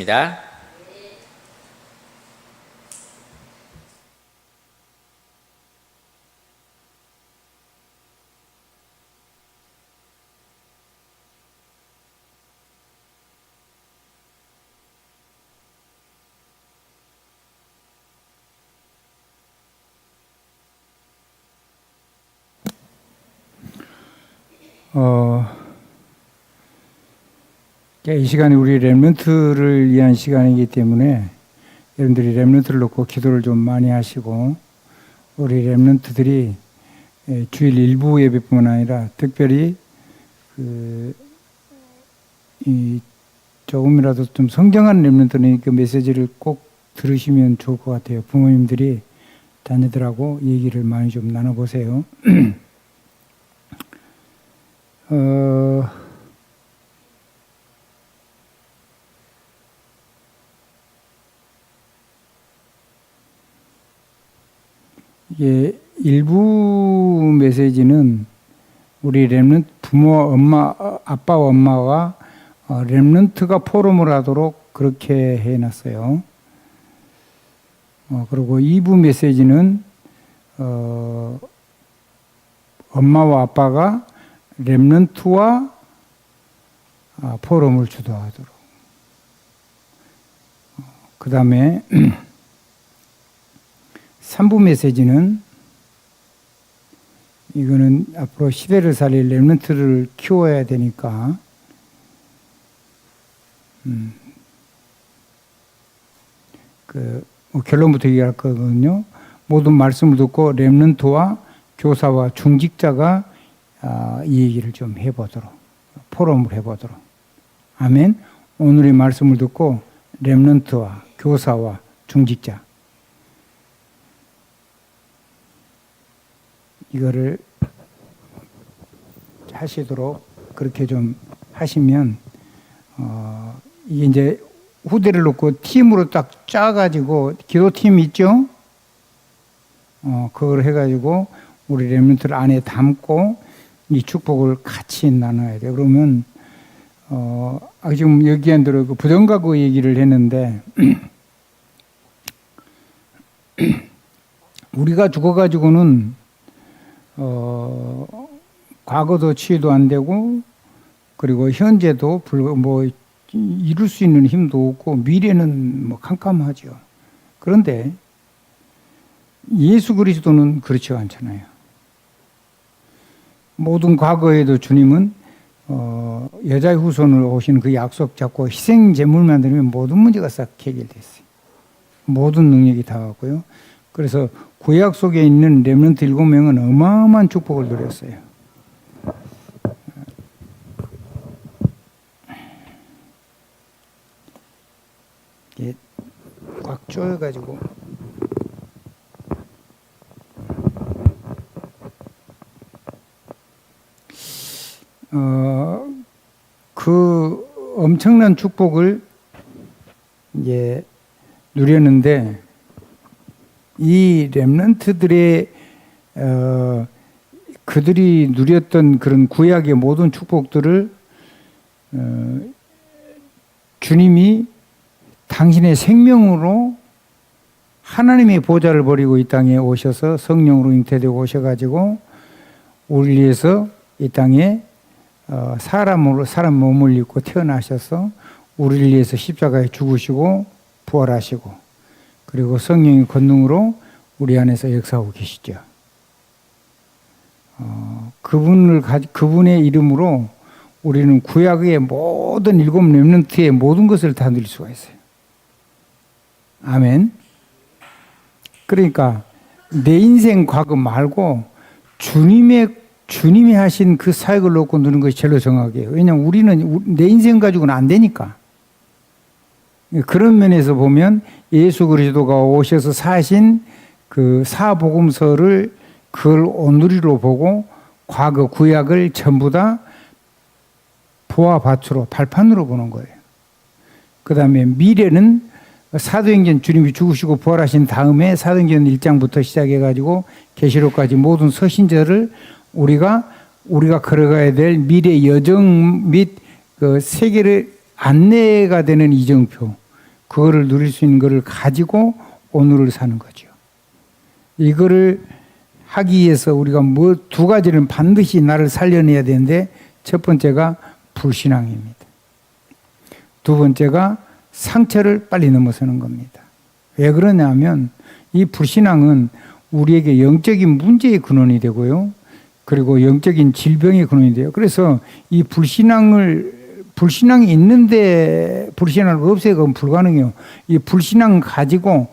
입니다. 이 시간이 우리 렘넌트를 위한 시간이기 때문에 여러분들이 렘넌트를 놓고 기도를 좀 많이 하시고, 우리 렘넌트들이 주일 일부 예배뿐만 아니라 특별히 조금이라도 좀 성장한 렘넌트는 그 메시지를 꼭 들으시면 좋을 것 같아요. 부모님들이 자녀들하고 얘기를 많이 좀 나눠보세요. 이게 일부 메시지는 우리 렘넌트 부모, 아빠와 엄마가 렘넌트가 포럼을 하도록 그렇게 해놨어요. 그리고 2부 메시지는 엄마와 아빠가 렘넌트와 포럼을 주도하도록. 그 다음에 3부 메시지는 이거는 앞으로 시대를 살릴 렘넌트를 키워야 되니까 결론부터 얘기할 거거든요. 모든 말씀을 듣고 렘넌트와 교사와 중직자가 이 얘기를 좀 해보도록, 포럼을 해보도록. 아멘. 오늘의 말씀을 듣고 렘넌트와 교사와 중직자, 이거를 하시도록 그렇게 좀 하시면, 이게 이제 후대를 놓고 팀으로 딱 짜가지고, 기도팀 있죠? 그걸 해가지고 우리 렘넌트를 안에 담고 이 축복을 같이 나눠야 돼. 그러면, 지금 여기에 들어 그 부정가구 얘기를 했는데, 우리가 죽어가지고는 과거도 치유도 안 되고, 그리고 현재도 이룰 수 있는 힘도 없고, 미래는 캄캄하죠. 그런데 예수 그리스도는 그렇지 않잖아요. 모든 과거에도 주님은 여자의 후손으로 오신 그 약속 잡고 희생 제물만 드리면 모든 문제가 싹 해결됐어요. 모든 능력이 다 왔고요. 그래서 구약 속에 있는 렘넌트 7명은 어마어마한 축복을 누렸어요. 이게 꽉 조여가지고 그 엄청난 축복을 이제 누렸는데, 이 렘넌트들의 그들이 누렸던 그런 구약의 모든 축복들을 주님이 당신의 생명으로 하나님의 보좌를 버리고 이 땅에 오셔서 성령으로 잉태되고 오셔가지고 우리를 위해서 이 땅에 사람 몸을 입고 태어나셔서 우리를 위해서 십자가에 죽으시고 부활하시고, 그리고 성령의 권능으로 우리 안에서 역사하고 계시죠. 그분의 이름으로 우리는 구약의 모든 7 렘넌트의 모든 것을 다 누릴 수가 있어요. 아멘. 그러니까 내 인생 과거 말고 주님이 하신 그 사역을 놓고 누리는 것이 제일 정확해요. 왜냐하면 우리는 내 인생 가지고는 안 되니까. 그런 면에서 보면 예수 그리스도가 오셔서 사신 그 사복음서를 그걸 온누리로 보고 과거 구약을 전부 다 보아밭으로 발판으로 보는 거예요. 그 다음에 미래는 사도행전 주님이 죽으시고 부활하신 다음에 사도행전 1장부터 시작해가지고 계시록까지 모든 서신자를 우리가 걸어가야 될 미래 여정 및 그 세계를 안내가 되는 이정표, 그거를 누릴 수 있는 거를 가지고 오늘을 사는 거죠. 이거를 하기 위해서 우리가 뭐 두 가지는 반드시 나를 살려내야 되는데, 첫 번째가 불신앙입니다. 두 번째가 상처를 빨리 넘어서는 겁니다. 왜 그러냐면 이 불신앙은 우리에게 영적인 문제의 근원이 되고요. 그리고 영적인 질병의 근원이 돼요. 그래서 이 불신앙이 있는데 불신앙을 없애기는 불가능해요. 이 불신앙 가지고,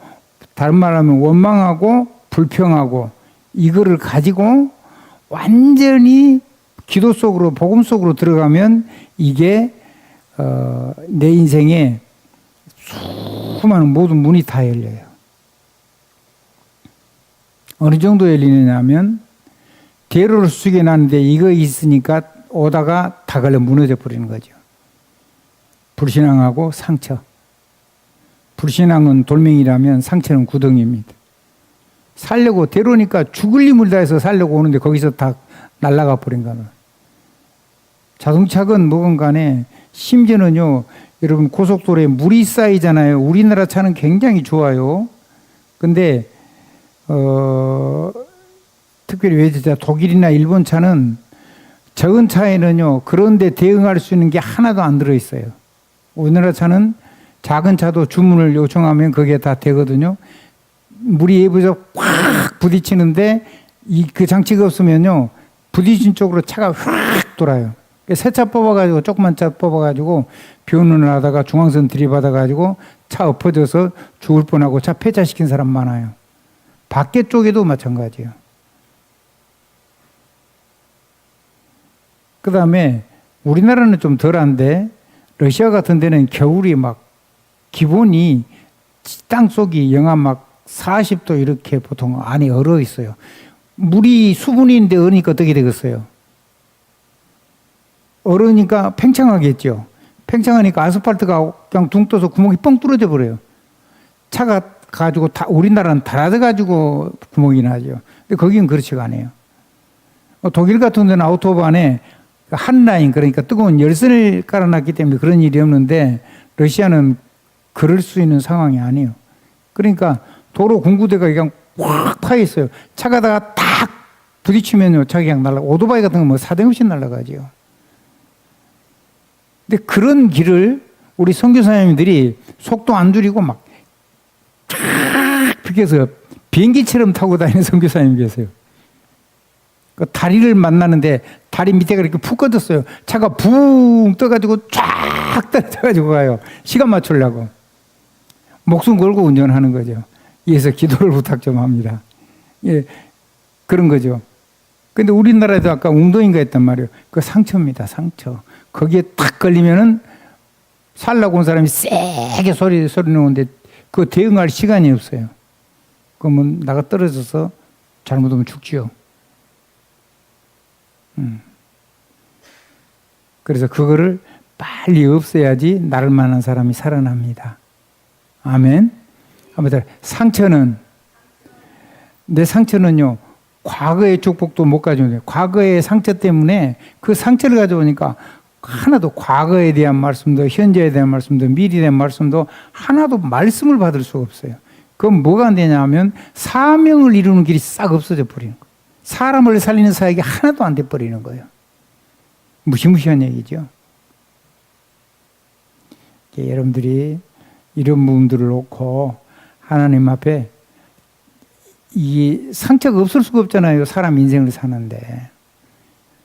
다른 말하면 원망하고 불평하고 이거를 가지고 완전히 기도 속으로, 복음 속으로 들어가면 이게 내 인생에 수많은 모든 문이 다 열려요. 어느 정도 열리느냐면 대로를 숙여 놨는데 이거 있으니까 오다가 다 걸려 무너져 버리는 거죠. 불신앙하고 상처. 불신앙은 돌멩이라면 상처는 구덩이입니다. 살려고 대로니까 죽을 힘을 다해서 살려고 오는데 거기서 다 날아가 버린 거는. 자동차건 뭐건 간에 심지어는요, 여러분 고속도로에 물이 쌓이잖아요. 우리나라 차는 굉장히 좋아요. 근데 특별히 외제차 독일이나 일본 차는 적은 차에는요, 그런데 대응할 수 있는 게 하나도 안 들어있어요. 우리나라 차는 작은 차도 주문을 요청하면 그게 다 되거든요. 물이 예부서 꽉 부딪히는데 그 장치가 없으면요, 부딪힌 쪽으로 차가 확 돌아요. 새 차 뽑아가지고, 조그만 차 뽑아가지고 비오는 하다가 중앙선 들이받아가지고 차 엎어져서 죽을 뻔하고 차 폐차시킨 사람 많아요. 밖에 쪽에도 마찬가지예요. 그 다음에 우리나라는 좀 덜한데 러시아 같은 데는 겨울이 막 기본이 땅속이 영하 막 40도 이렇게 보통 안에 얼어 있어요. 물이 수분인데 얼으니까 어떻게 되겠어요? 얼으니까 팽창하겠죠. 팽창하니까 아스팔트가 그냥 둥 떠서 구멍이 뻥 뚫어져 버려요. 차가 가지고 우리나라는 달아져 가지고 구멍이 나죠. 근데 거기는 그렇지가 않아요. 독일 같은 데는 아우토반에 한 라인, 그러니까 뜨거운 열선을 깔아놨기 때문에 그런 일이 없는데 러시아는 그럴 수 있는 상황이 아니에요. 그러니까 도로 공구대가 그냥 확 파 있어요. 차가다가 딱 부딪히면요, 차가 그냥 오토바이 같은 거 뭐 사대없이 날아가죠. 근데 그런 길을 우리 선교사님들이 속도 안 줄이고 막 쫙 비켜서 비행기처럼 타고 다니는 선교사님 계세요. 그 다리를 만나는데 다리 밑에가 이렇게 푹 꺼졌어요. 차가 붕 떠가지고 쫙 떨어져가지고 가요. 시간 맞추려고. 목숨 걸고 운전하는 거죠. 이에서 기도를 부탁 좀 합니다. 예, 그런 거죠. 근데 우리나라에도 아까 웅동인가 했단 말이에요. 그 상처입니다, 상처. 거기에 탁 걸리면은 살라고 온 사람이 세게 소리 내는데 그 대응할 시간이 없어요. 그러면 나가 떨어져서 잘못하면 죽지요. 그래서 그거를 빨리 없애야지 나를 만난 사람이 살아납니다. 아멘. 아무튼 내 상처는요, 과거의 축복도 못 가져오는데 과거의 상처 때문에 그 상처를 가져오니까 하나도 과거에 대한 말씀도 현재에 대한 말씀도 미래에 대한 말씀도 하나도 말씀을 받을 수가 없어요. 그건 뭐가 안 되냐 하면 사명을 이루는 길이 싹 없어져 버리는 거예요. 사람을 살리는 사역이 하나도 안 돼 버리는 거예요. 무시무시한 얘기죠. 여러분들이 이런 부분들을 놓고 하나님 앞에 이 상처가 없을 수가 없잖아요. 사람 인생을 사는데.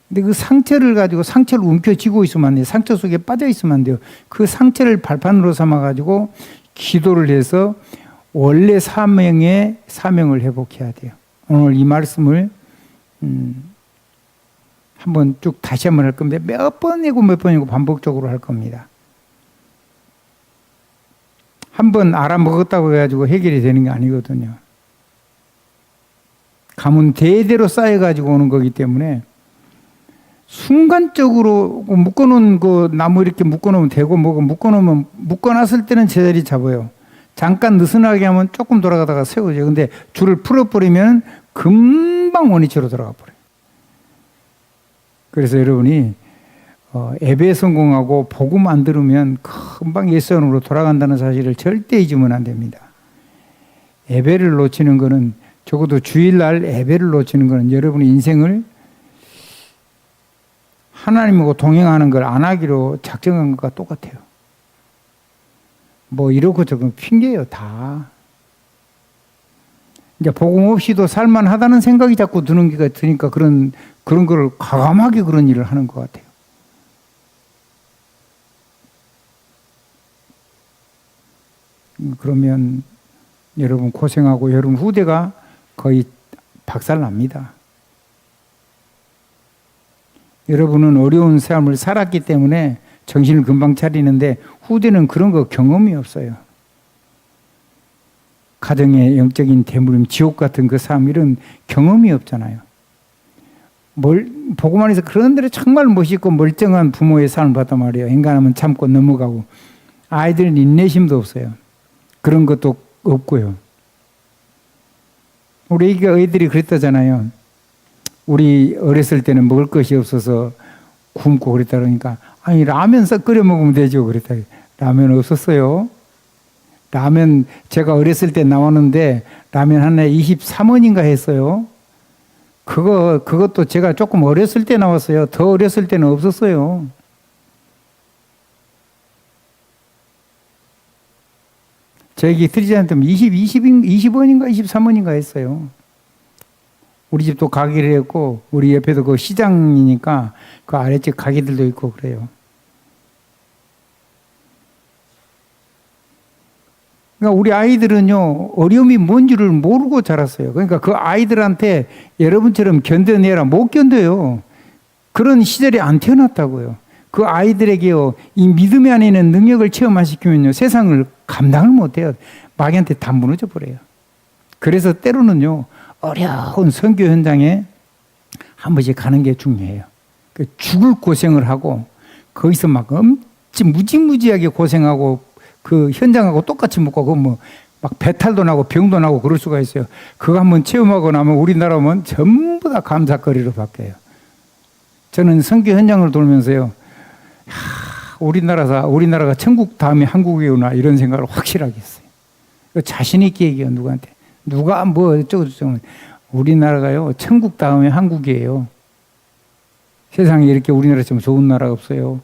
근데 그 상처를 가지고 상처를 움켜쥐고 있으면 안 돼요. 상처 속에 빠져 있으면 안 돼요. 그 상처를 발판으로 삼아가지고 기도를 해서 원래 사명을 회복해야 돼요. 오늘 이 말씀을 한번 쭉 다시 한번 할 겁니다. 몇 번이고 반복적으로 할 겁니다. 한번 알아먹었다고 해가지고 해결이 되는 게 아니거든요. 가문 대대로 쌓여가지고 오는 거기 때문에 순간적으로 묶어놓은 그 나무 이렇게 묶어놓으면 되고 뭐고 묶어놨을 때는 제자리 잡아요. 잠깐 느슨하게 하면 조금 돌아가다가 세워져요. 근데 줄을 풀어버리면 금방 원위치로 돌아가 버려요. 그래서 여러분이 예배 성공하고 복음 안 들으면 금방 옛사람으로 돌아간다는 사실을 절대 잊으면 안 됩니다. 예배를 놓치는 것은 적어도 주일날 예배를 놓치는 것은 여러분의 인생을 하나님하고 동행하는 걸 안 하기로 작정한 것과 똑같아요. 뭐 이렇고 저렇고 핑계예요, 다. 이제 복음 없이도 살만하다는 생각이 자꾸 드는 게 드니까 그런 거를 과감하게 그런 일을 하는 것 같아요. 그러면 여러분 고생하고 여러분 후대가 거의 박살납니다. 여러분은 어려운 삶을 살았기 때문에 정신을 금방 차리는데 후대는 그런 거 경험이 없어요. 가정의 영적인 대물림, 지옥 같은 그 삶 이런 경험이 없잖아요. 복음 안에서 그런 대로 정말 멋있고 멀쩡한 부모의 삶을 봤단 말이에요. 인간하면 참고 넘어가고 아이들은 인내심도 없어요. 그런 것도 없고요. 우리 애들이 그랬다잖아요. 우리 어렸을 때는 먹을 것이 없어서 굶고 그랬다 그러니까 아니 라면 끓여 먹으면 되죠 그랬다. 라면 없었어요. 라면 제가 어렸을 때 나왔는데 라면 하나에 23원인가 했어요. 그것도 제가 조금 어렸을 때 나왔어요. 더 어렸을 때는 없었어요. 저에게 트리지한테는 20원인가 23원인가 했어요. 우리 집도 가게를 했고 우리 옆에도 그 시장이니까 그 아래쪽 가게들도 있고 그래요. 그러니까 우리 아이들은요 어려움이 뭔지를 모르고 자랐어요. 그러니까 그 아이들한테 여러분처럼 견뎌내라 못 견뎌요. 그런 시절에 안 태어났다고요. 그 아이들에게요 이 믿음이 안에 있는 능력을 체험시키면요 세상을 감당을 못해요. 마귀한테 다 무너져 버려요. 그래서 때로는요 어려운 선교 현장에 한 번씩 가는 게 중요해요. 죽을 고생을 하고 거기서 막 무지무지하게 고생하고 그 현장하고 똑같이 먹고 그 뭐 막 배탈도 나고 병도 나고 그럴 수가 있어요. 그거 한번 체험하고 나면 우리나라면 전부 다 감사거리로 바뀌어요. 저는 선교 현장을 돌면서요. 우리나라가 천국 다음에 한국이구나 이런 생각을 확실하게 했어요. 자신 있게 얘기해요. 누구한테. 누가 뭐 어쩌고저쩌고 우리나라가요 천국 다음에 한국이에요. 세상에 이렇게 우리나라처럼 좋은 나라가 없어요.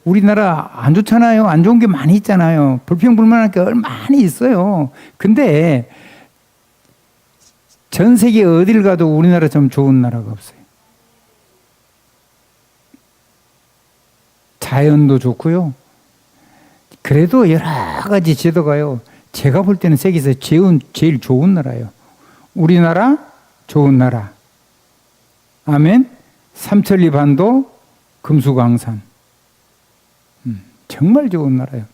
우리나라 안 좋잖아요. 안 좋은 게 많이 있잖아요. 불평불만할 게 많이 있어요. 근데 전 세계 어딜 가도 우리나라처럼 좋은 나라가 없어요. 자연도 좋고요. 그래도 여러 가지 제도가요. 제가 볼 때는 세계에서 제일 좋은 나라예요. 우리나라 좋은 나라. 아멘. 삼천리 반도 금수강산. 정말 좋은 나라예요.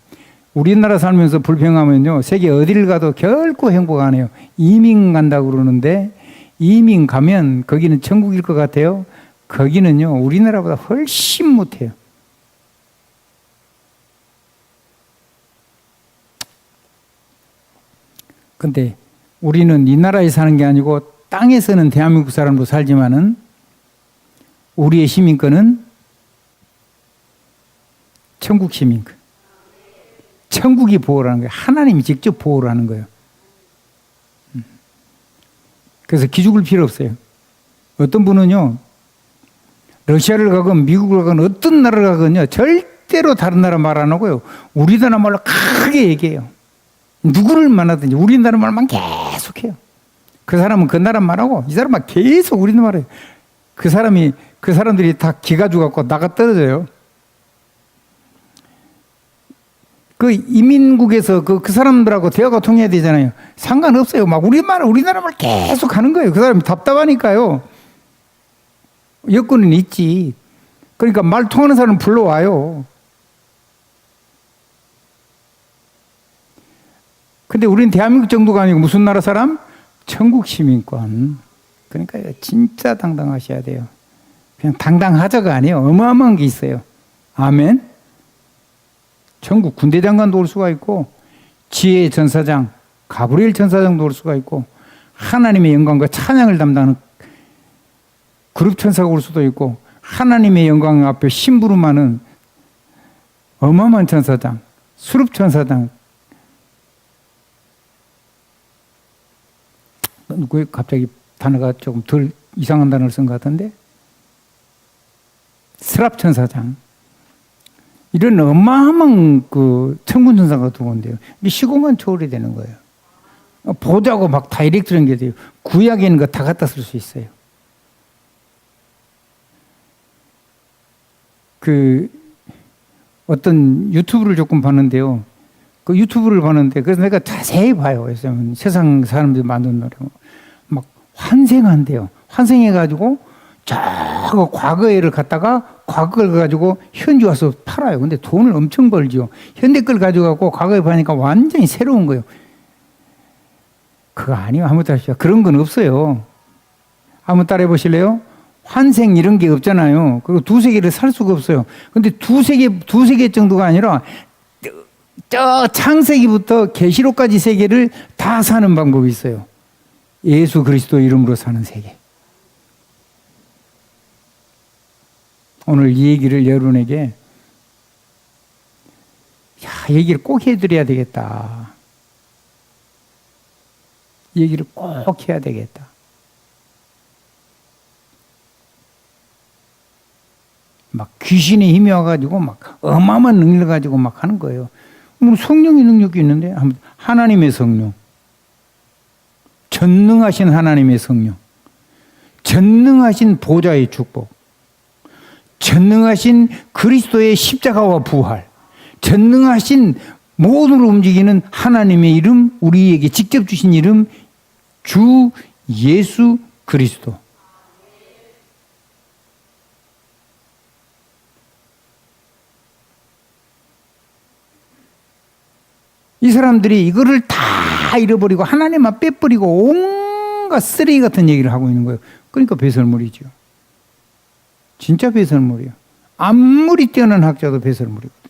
우리나라 살면서 불평하면요. 세계 어디를 가도 결코 행복 안 해요. 이민 간다고 그러는데 이민 가면 거기는 천국일 것 같아요. 거기는요. 우리나라보다 훨씬 못해요. 근데 우리는 이 나라에 사는 게 아니고 땅에서는 대한민국 사람도 살지만은 우리의 시민권은 천국 시민권. 천국이 보호를 하는 거예요. 하나님이 직접 보호를 하는 거예요. 그래서 기죽을 필요 없어요. 어떤 분은요, 러시아를 가건 미국을 가건 어떤 나라를 가건요, 절대로 다른 나라 말 안 하고요, 우리나라 말로 크게 얘기해요. 누구를 만나든지 우리나라 말만 계속 해요. 그 사람은 그 나라 말하고 이 사람은 계속 우리나라 말해요. 그 사람들이 다 기가 죽었고 나가 떨어져요. 그 이민국에서 그 사람들하고 대화가 통해야 되잖아요. 상관없어요. 막 우리나라 말 계속 하는 거예요. 그 사람이 답답하니까요. 여건은 있지. 그러니까 말 통하는 사람 불러와요. 근데 우리는 대한민국 정도가 아니고 무슨 나라 사람? 천국 시민권. 그러니까 진짜 당당하셔야 돼요. 그냥 당당하자가 아니에요. 어마어마한 게 있어요. 아멘. 천국 군대장관도 올 수가 있고 지혜의 전사장, 가브리엘 전사장도 올 수가 있고 하나님의 영광과 찬양을 담당하는 그룹 천사가 올 수도 있고 하나님의 영광 앞에 심부름하는 어마어마한 천사장, 수룹 천사장. 왜 갑자기 단어가 조금 덜 이상한 단어를 쓴 것 같은데? 스랍 천사장. 이런 어마어마한 그 천군 천사가 들어온대요. 이게 시공간 초월이 되는 거예요. 보자고 막 다이렉트 연결돼요. 구약에 있는 거 다 갖다 쓸 수 있어요. 그 어떤 유튜브를 조금 봤는데요. 그 유튜브를 봤는데 그래서 내가 자세히 봐요. 그래서 세상 사람들이 만든 노래 막 환생한대요. 환생해가지고 저 과거에를 갖다가 과거를 가지고 현지 와서 팔아요. 근데 돈을 엄청 벌죠. 현대 걸 가져가고 과거에 파니까 완전히 새로운 거예요. 그거 아니에요. 한번 따라해보시죠. 그런 건 없어요. 한번 따라해 보실래요? 환생 이런 게 없잖아요. 그리고 두세 개를 살 수가 없어요. 근데 두세 개 정도가 아니라 저 창세기부터 계시록까지 세계를 다 사는 방법이 있어요. 예수 그리스도 이름으로 사는 세계. 오늘 이 얘기를 여러분에게 얘기를 꼭 해드려야 되겠다. 이 얘기를 꼭 해야 되겠다. 막 귀신의 힘이 와가지고 막 어마어마한 능력을 가지고 막 하는 거예요. 성령의 능력이 있는데 하나님의 성령, 전능하신 하나님의 성령, 전능하신 보좌의 축복, 전능하신 그리스도의 십자가와 부활, 전능하신 모든 움직이는 하나님의 이름, 우리에게 직접 주신 이름, 주 예수 그리스도. 이 사람들이 이거를 다 잃어버리고 하나님만 빼버리고 온갖 쓰레기 같은 얘기를 하고 있는 거예요. 그러니까 배설물이죠. 진짜 배설물이에요. 아무리 뛰어난 학자도 배설물이거든요.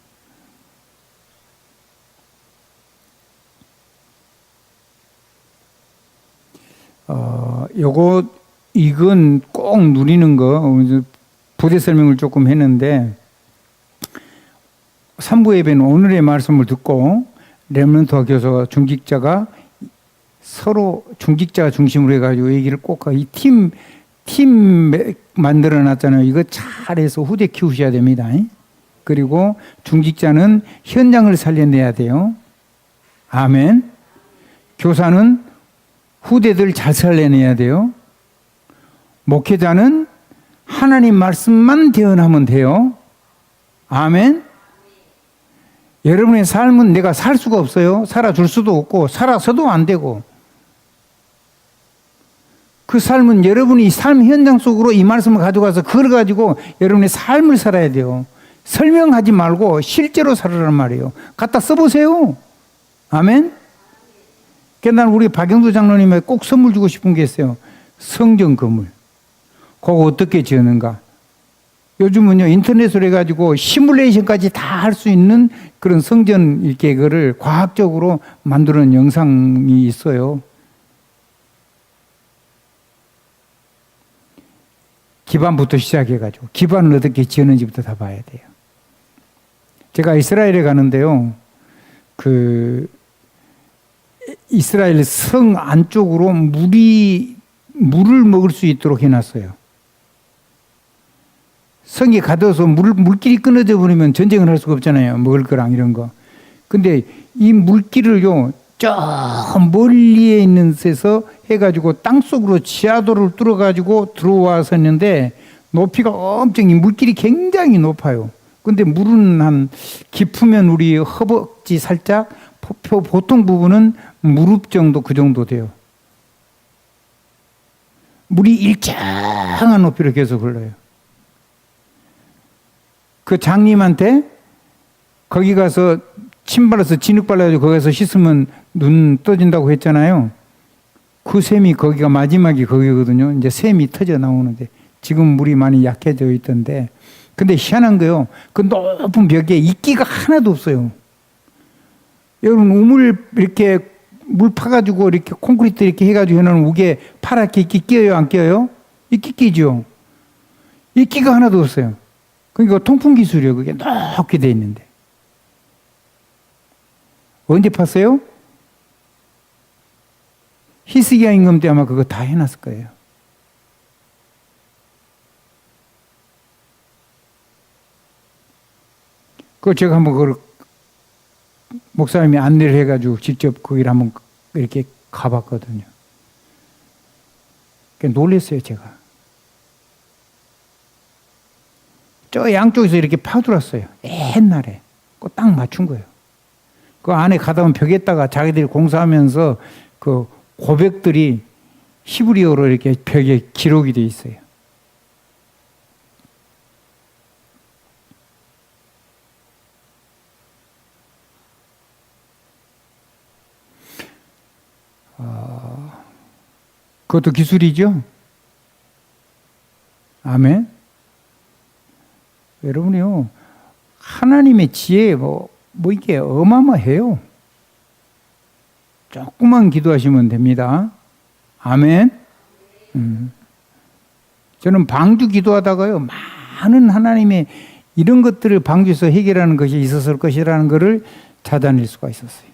이건 꼭 누리는 거, 부대 설명을 조금 했는데, 3부 예배는 오늘의 말씀을 듣고, 렘넌트와 교사가 중직자가 서로 중직자 중심으로 해가지고 얘기를 꼭 하고, 팀 만들어 놨잖아요. 이거 잘해서 후대 키우셔야 됩니다. 그리고 중직자는 현장을 살려내야 돼요. 아멘. 교사는 후대들 잘 살려내야 돼요. 목회자는 하나님 말씀만 대언하면 돼요. 아멘. 여러분의 삶은 내가 살 수가 없어요. 살아줄 수도 없고 살아서도 안 되고, 그 삶은 여러분이 삶 현장 속으로 이 말씀을 가져가서 그걸 가지고 여러분의 삶을 살아야 돼요. 설명하지 말고 실제로 살으란 말이에요. 갖다 써보세요. 아멘. 그러니까 난 우리 박영수 장로님에게 꼭 선물 주고 싶은 게 있어요. 성전 건물. 그거 어떻게 지었는가. 요즘은요 인터넷으로 해가지고 시뮬레이션까지 다 할 수 있는 그런 성전 이렇게 그거를 과학적으로 만드는 영상이 있어요. 기반부터 시작해가지고 기반을 어떻게 지었는지부터 다 봐야 돼요. 제가 이스라엘에 가는데요, 그 이스라엘 성 안쪽으로 물을 먹을 수 있도록 해놨어요. 성에 가둬서 물길이 끊어져 버리면 전쟁을 할 수가 없잖아요. 먹을 거랑 이런 거. 근데 이 물길을요, 저 멀리에 있는 데서 해가지고 땅속으로 지하도를 뚫어가지고 들어와서 했는데 높이가 엄청, 이 물길이 굉장히 높아요. 근데 물은 한 깊으면 우리 허벅지 살짝, 보통 부분은 무릎 정도, 그 정도 돼요. 물이 일정한 높이로 계속 흘러요. 그 장님한테 거기 가서 침 발라서 진흙 발라가지고 거기 가서 씻으면 눈 떠진다고 했잖아요. 그 샘이 거기가 마지막이 거기거든요. 이제 샘이 터져 나오는데 지금 물이 많이 약해져 있던데, 근데 희한한 거요, 그 높은 벽에 이끼가 하나도 없어요. 여러분 우물 이렇게 물 파가지고 이렇게 콘크리트 이렇게 해가지고 해놓은 우게 파랗게 이끼 끼어요, 안 끼어요? 이끼 끼죠. 이끼가 하나도 없어요. 그러니까 통풍 기술이에요. 그게 높게 돼 있는데. 언제 팠어요? 히스기야 임금 때 아마 그거 다 해놨을 거예요. 그거 제가 한번 그걸 목사님이 안내를 해가지고 직접 거기를 한번 이렇게 가봤거든요. 놀랐어요, 제가. 저 양쪽에서 이렇게 파들었어요. 옛날에. 그거 딱 맞춘 거예요. 그 안에 가다 보면 벽에다가 자기들이 공사하면서 그 고백들이 히브리어로 이렇게 벽에 기록이 돼 있어요. 그것도 기술이죠? 아멘? 여러분이요, 하나님의 지혜, 이게 어마어마해요. 조금만 기도하시면 됩니다. 아멘? 저는 방주 기도하다가요, 많은 하나님의 이런 것들을 방주에서 해결하는 것이 있었을 것이라는 것을 찾아낼 수가 있었어요.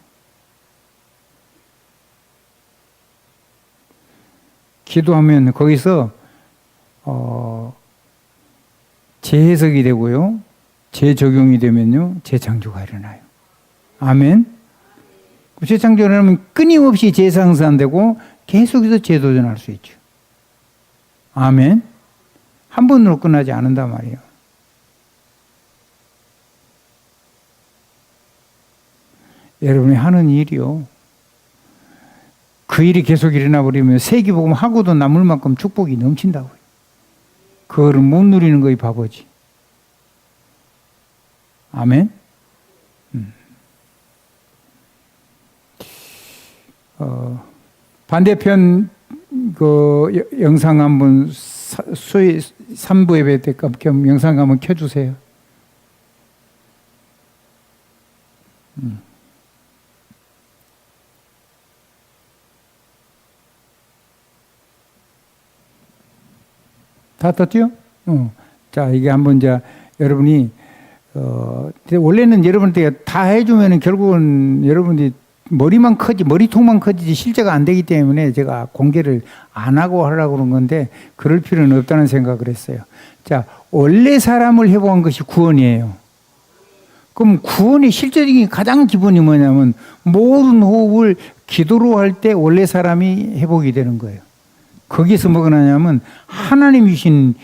기도하면 거기서 재해석이 되고요, 재적용이 되면요, 재창조가 일어나요. 아멘. 재창조가 일어나면 끊임없이 재상산되고 계속해서 재도전할 수 있죠. 아멘. 한 번으로 끝나지 않는단 말이에요. 여러분이 하는 일이요, 그 일이 계속 일어나 버리면 세기복음 하고도 남을 만큼 축복이 넘친다고요. 그거를 못 누리는 거이 바보지. 아멘. 반대편 그 영상 한번 수요 3부 예배 때 겸 영상 한번 켜주세요. 다 떴죠? 자, 이게 한번 이제 여러분이 원래는 여러분한테 다 해주면은 결국은 여러분이 머리통만 커지지 실제가 안 되기 때문에 제가 공개를 안 하고 하려고 그런 건데 그럴 필요는 없다는 생각을 했어요. 자, 원래 사람을 회복한 것이 구원이에요. 그럼 구원의 실제적인 가장 기본이 뭐냐면 모든 호흡을 기도로 할 때 원래 사람이 회복이 되는 거예요. 거기서 뭐가 나냐면 하나님 주신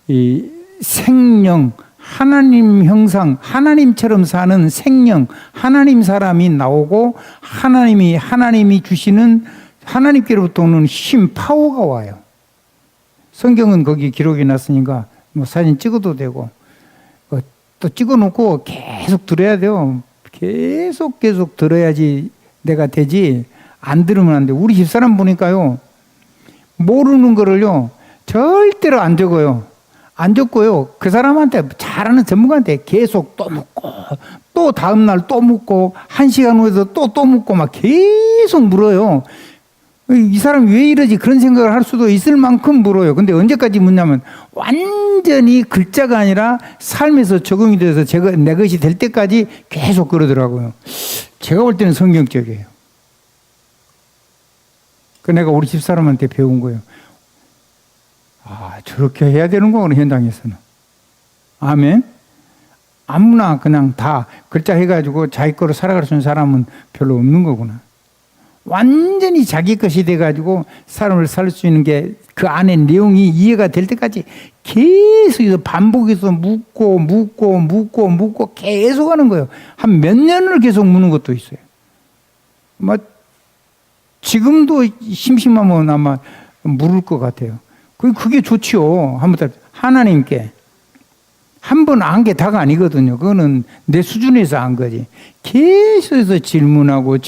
이 생명, 하나님 형상, 하나님처럼 사는 생명, 하나님 사람이 나오고 하나님이 주시는 하나님께로부터 오는 힘, 파워가 와요. 성경은 거기 기록이 났으니까 뭐 사진 찍어도 되고 또 찍어놓고 계속 들어야 돼요. 계속 들어야지 내가 되지. 안 들으면 안 돼. 우리 집사람 보니까요, 모르는 거를요 절대로 안 적어요. 안 적고요, 그 사람한테 잘하는 전문가한테 계속 또 묻고 또 다음날 또 묻고 1시간 후에도 또 묻고 막 계속 물어요. 이 사람이 왜 이러지 그런 생각을 할 수도 있을 만큼 물어요. 근데 언제까지 묻냐면 완전히 글자가 아니라 삶에서 적용이 돼서 내 것이 될 때까지 계속 그러더라고요. 제가 볼 때는 성경적이에요. 그 내가 우리 집사람한테 배운 거예요. 아, 저렇게 해야 되는 거구나, 현장에서는. 아멘. 아무나 그냥 다 글자 해가지고 자기 거로 살아갈 수 있는 사람은 별로 없는 거구나. 완전히 자기 것이 돼가지고 사람을 살 수 있는 게 그 안에 내용이 이해가 될 때까지 계속 반복해서 묻고 계속 하는 거예요. 한 몇 년을 계속 묻는 것도 있어요. 지금도 심심하면 아마 물을 것 같아요. 그게 좋지요. 하나님께. 한 번 안 게 다가 아니거든요. 그거는 내 수준에서 안 거지. 계속해서 질문하고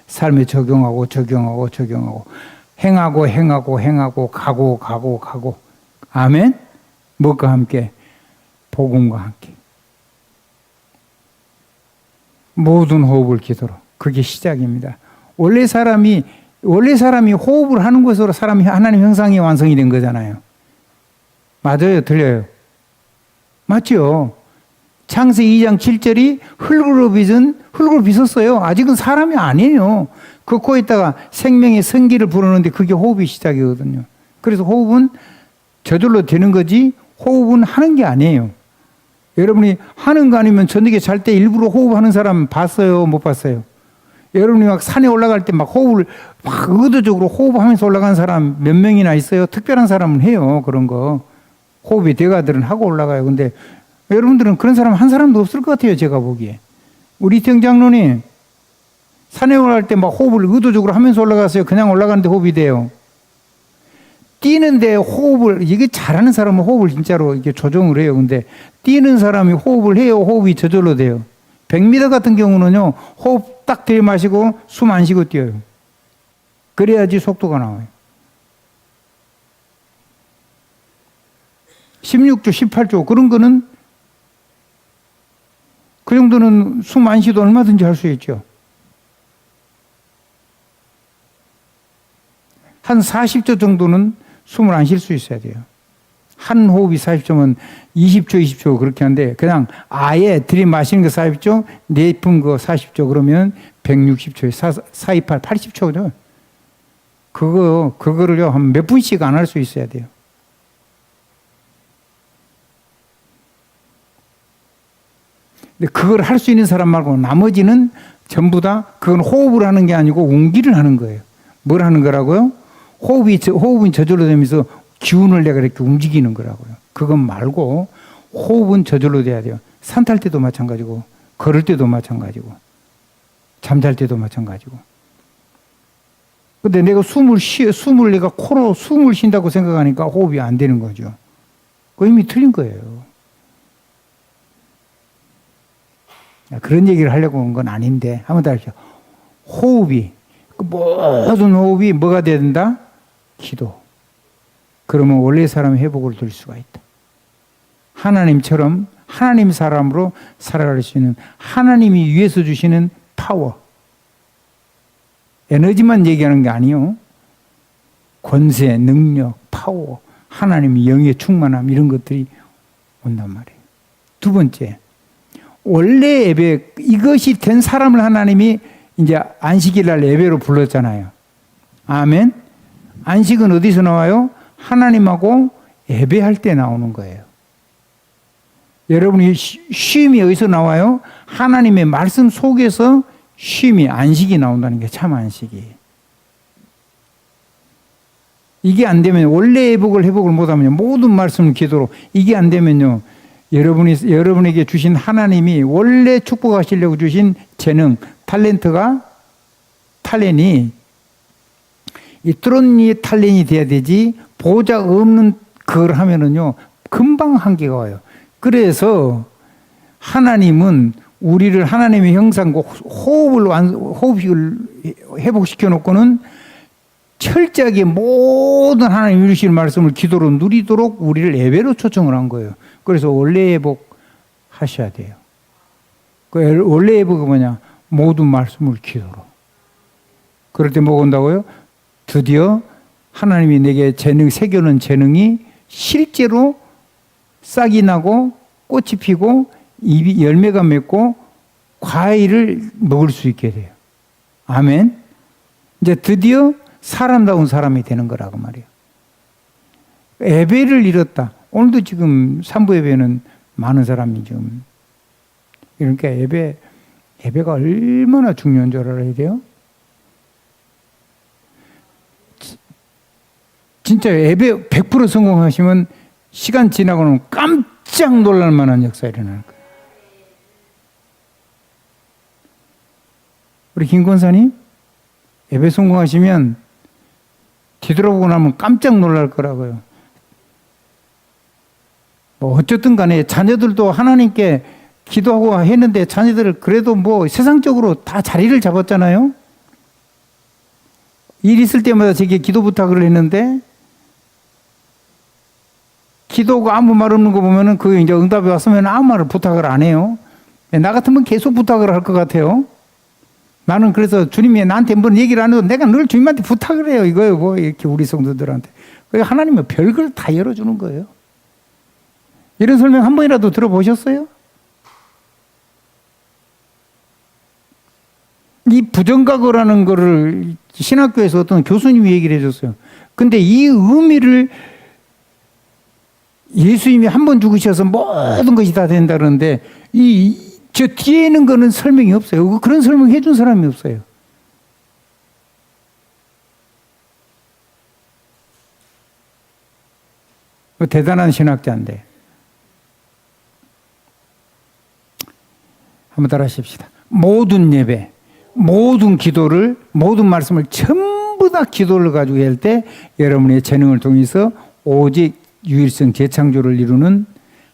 삶에 적용하고 행하고 가고. 아멘? 무엇과 함께? 복음과 함께. 모든 호흡을 기도로. 그게 시작입니다. 원래 사람이 호흡을 하는 것으로 사람이 하나님 형상이 완성이 된 거잖아요. 맞아요, 틀려요? 맞죠? 창세기 2장 7절이 흙으로 빚었어요. 아직은 사람이 아니에요. 그 코에다가 생명의 생기를 불어넣는데 그게 호흡이 시작이거든요. 그래서 호흡은 저절로 되는 거지 호흡은 하는 게 아니에요. 여러분이 하는 거 아니면 저녁에 잘 때 일부러 호흡하는 사람 봤어요? 못 봤어요? 여러분이 막 산에 올라갈 때 막 호흡을 막 의도적으로 호흡하면서 올라가는 사람 몇 명이나 있어요? 특별한 사람은 해요. 그런 거. 호흡이 대가들은 하고 올라가요. 근데 여러분들은 그런 사람 한 사람도 없을 것 같아요. 제가 보기에. 우리 이태영 장로님 산에 올라갈 때 막 호흡을 의도적으로 하면서 올라갔어요. 그냥 올라가는데 호흡이 돼요. 뛰는데 호흡을, 이게 잘하는 사람은 호흡을 진짜로 이렇게 조정을 해요. 근데 뛰는 사람이 호흡을 해요. 호흡이 저절로 돼요. 100m 같은 경우는요, 호흡 딱 들이마시고 숨 안 쉬고 뛰어요. 그래야지 속도가 나와요. 16조, 18조, 그런 거는 그 정도는 숨 안 쉬도 얼마든지 할 수 있죠. 한 40조 정도는 숨을 안 쉴 수 있어야 돼요. 한 호흡이 40조면 20조, 20조 그렇게 하는데 그냥 아예 들이마시는 거 40조, 내뿜은 거 40조 그러면 160초, 428, 80초죠. 그거를요, 한 몇 분씩 안 할 수 있어야 돼요. 근데 그걸 할 수 있는 사람 말고 나머지는 전부 다 그건 호흡을 하는 게 아니고 운기를 하는 거예요. 뭘 하는 거라고요? 호흡은 저절로 되면서 기운을 내가 이렇게 움직이는 거라고요. 그건 말고 호흡은 저절로 돼야 돼요. 산 탈 때도 마찬가지고, 걸을 때도 마찬가지고, 잠잘 때도 마찬가지고. 근데 내가 숨을 내가 코로 숨을 쉰다고 생각하니까 호흡이 안 되는 거죠. 그 이미 틀린 거예요. 그런 얘기를 하려고 한 건 아닌데, 한번 더 하시죠. 호흡이, 모든 호흡이 뭐가 돼야 된다? 기도. 그러면 원래 사람의 회복을 들 수가 있다. 하나님처럼 하나님 사람으로 살아갈 수 있는 하나님이 위에서 주시는 파워. 에너지만 얘기하는 게 아니요. 권세, 능력, 파워, 하나님의 영의 충만함 이런 것들이 온단 말이에요. 두 번째, 원래 예배, 이것이 된 사람을 하나님이 이제 안식일 날 예배로 불렀잖아요. 아멘. 안식은 어디서 나와요? 하나님하고 예배할 때 나오는 거예요. 여러분이 쉼이 어디서 나와요? 하나님의 말씀 속에서 쉼이, 안식이 나온다는 게 참 안식이. 이게 안 되면 원래 회복을 못하면요, 모든 말씀은 기도로, 이게 안 되면요, 여러분에게 주신 하나님이 원래 축복하시려고 주신 재능, 탤런이 이 뚜런니 탤런이 돼야 되지, 보호자 없는 그걸 하면은요, 금방 한계가 와요. 그래서 하나님은 우리를 하나님의 형상과 호흡을 회복시켜 놓고는 철저하게 모든 하나님 이루실 말씀을 기도로 누리도록 우리를 예배로 초청을 한 거예요. 그래서 원래 회복 하셔야 돼요. 그 원래 회복이 뭐냐? 모든 말씀을 기도로. 그럴 때 뭐가 온다고요? 드디어 하나님이 내게 새겨놓은 재능이 실제로 싹이 나고 꽃이 피고 입이 열매가 맺고 과일을 먹을 수 있게 돼요. 아멘. 이제 드디어 사람다운 사람이 되는 거라고 말이에요. 예배를 잃었다. 오늘도 지금 3부 예배는 많은 사람이 지금, 그러니까 예배가 얼마나 중요한 줄 알아야 돼요? 진짜 예배 100% 성공하시면 시간 지나고는 깜짝 놀랄 만한 역사 일어날 거예요. 우리 김 권사님, 예배 성공하시면 뒤돌아보고 나면 깜짝 놀랄 거라고요. 뭐 어쨌든 간에 자녀들도 하나님께 기도하고 했는데 자녀들을 그래도 뭐 세상적으로 다 자리를 잡았잖아요. 일 있을 때마다 제게 기도 부탁을 했는데, 기도가 아무 말 없는 거 보면은 그 이제 응답이 왔으면 아무 말을 부탁을 안 해요. 나 같으면 계속 부탁을 할 것 같아요. 나는 그래서 주님이 나한테 한번 얘기를 안 해도 내가 늘 주님한테 부탁을 해요. 이거요, 뭐, 이렇게 우리 성도들한테. 그래서 하나님은 별걸 다 열어주는 거예요. 이런 설명 한 번이라도 들어보셨어요? 이 부정각오라는 거를 신학교에서 어떤 교수님이 얘기를 해줬어요. 근데 이 의미를 예수님이 한 번 죽으셔서 모든 것이 다 된다 그러는데 저 뒤에 있는 거는 설명이 없어요. 그런 설명 해준 사람이 없어요. 대단한 신학자인데. 한번 따라 하십시다. 모든 예배, 모든 기도를, 모든 말씀을 전부 다 기도를 가지고 할 때 여러분의 재능을 통해서 오직 유일성 재창조를 이루는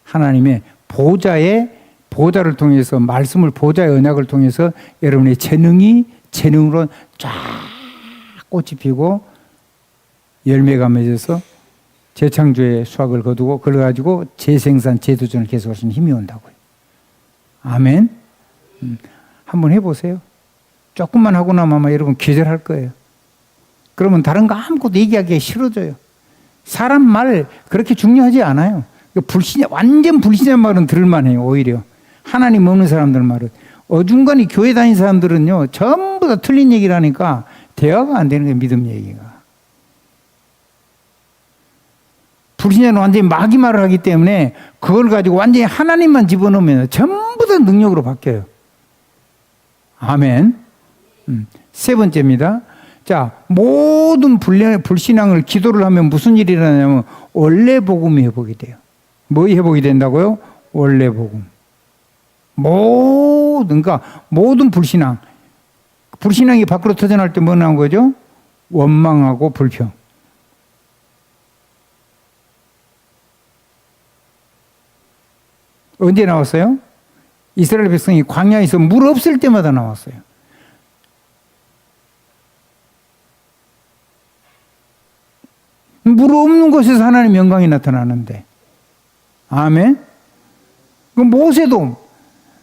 하나님의 보좌를 통해서 말씀을 보좌의 언약을 통해서 여러분의 재능으로 쫙 꽃이 피고 열매가 맺어서 재창조의 수확을 거두고 그걸 가지고 재생산 재도전을 계속할 수 있는 힘이 온다고요. 아멘. 한번 해보세요. 조금만 하고 나면 아마 여러분 기절할 거예요. 그러면 다른 거 아무것도 얘기하기가 싫어져요. 사람 말 그렇게 중요하지 않아요. 완전 불신의 말은 들을만해요. 오히려 하나님 없는 사람들 말은. 어중간히 교회 다닌 사람들은요 전부 다 틀린 얘기를 하니까 대화가 안 되는 거예요. 믿음 얘기가. 불신자는 완전히 마귀 말을 하기 때문에 그걸 가지고 완전히 하나님만 집어넣으면 전부 다 능력으로 바뀌어요. 아멘. 세 번째입니다. 자, 모든 불신앙을 기도를 하면 무슨 일이 일어나냐면 원래 복음이 회복이 돼요. 뭐 회복이 된다고요? 원래 복음. 그러니까 모든 불신앙이 밖으로 터져나올 때 뭐 나온 거죠? 원망하고 불평. 언제 나왔어요? 이스라엘 백성이 광야에서 물 없을 때마다 나왔어요. 물 없는 곳에서 하나님의 영광이 나타나는데. 아멘. 모세도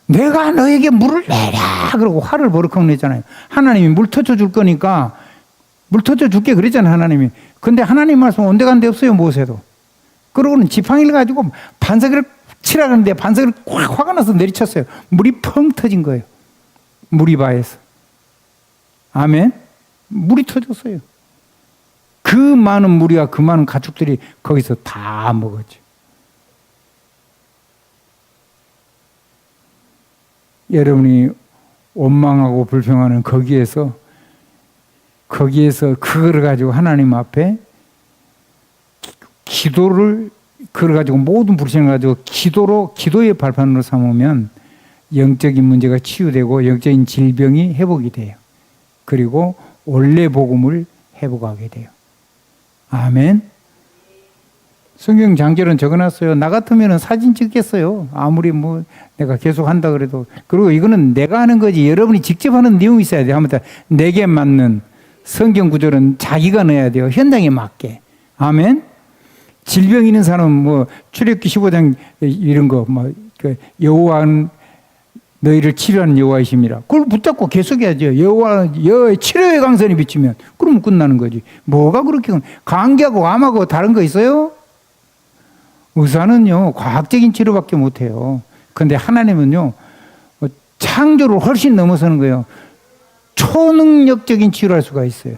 내가 너에게 물을 내라 그러고 화를 버럭하고 냈잖아요. 하나님이 물 터져 줄 거니까 물 터져 줄게 그랬잖아요. 하나님이. 근데 하나님 말씀 온데간데 없어요. 모세도. 그러고는 지팡이를 가지고 반석을 치라 그러는데 반석을 꽉 화가 나서 내리쳤어요. 물이 펑 터진 거예요. 무리바에서. 아멘. 물이 터졌어요. 그 많은 무리와 그 많은 가축들이 거기서 다 먹었죠. 여러분이 원망하고 불평하는 거기에서 그거를 가지고 하나님 앞에 그걸 가지고 모든 불신을 가지고 기도의 발판으로 삼으면 영적인 문제가 치유되고 영적인 질병이 회복이 돼요. 그리고 원래 복음을 회복하게 돼요. 아멘. 성경 장절은 적어놨어요. 나 같으면 사진 찍겠어요. 아무리 내가 계속 한다 그래도. 그리고 이거는 내가 하는 거지. 여러분이 직접 하는 내용이 있어야 돼요. 아무튼 내게 맞는 성경 구절은 자기가 넣어야 돼요. 현장에 맞게. 아멘. 질병 있는 사람은 출애굽기 15장 이런 거 여호와는 너희를 치료하는 여호와이심이라. 그걸 붙잡고 계속해야죠. 여호와의 치료의 강선이 비치면 그러면 끝나는 거지. 뭐가 그렇게 감기하고 암하고 다른 거 있어요? 의사는요 과학적인 치료밖에 못해요. 그런데 하나님은요 창조를 훨씬 넘어서는 거예요. 초능력적인 치료할 수가 있어요.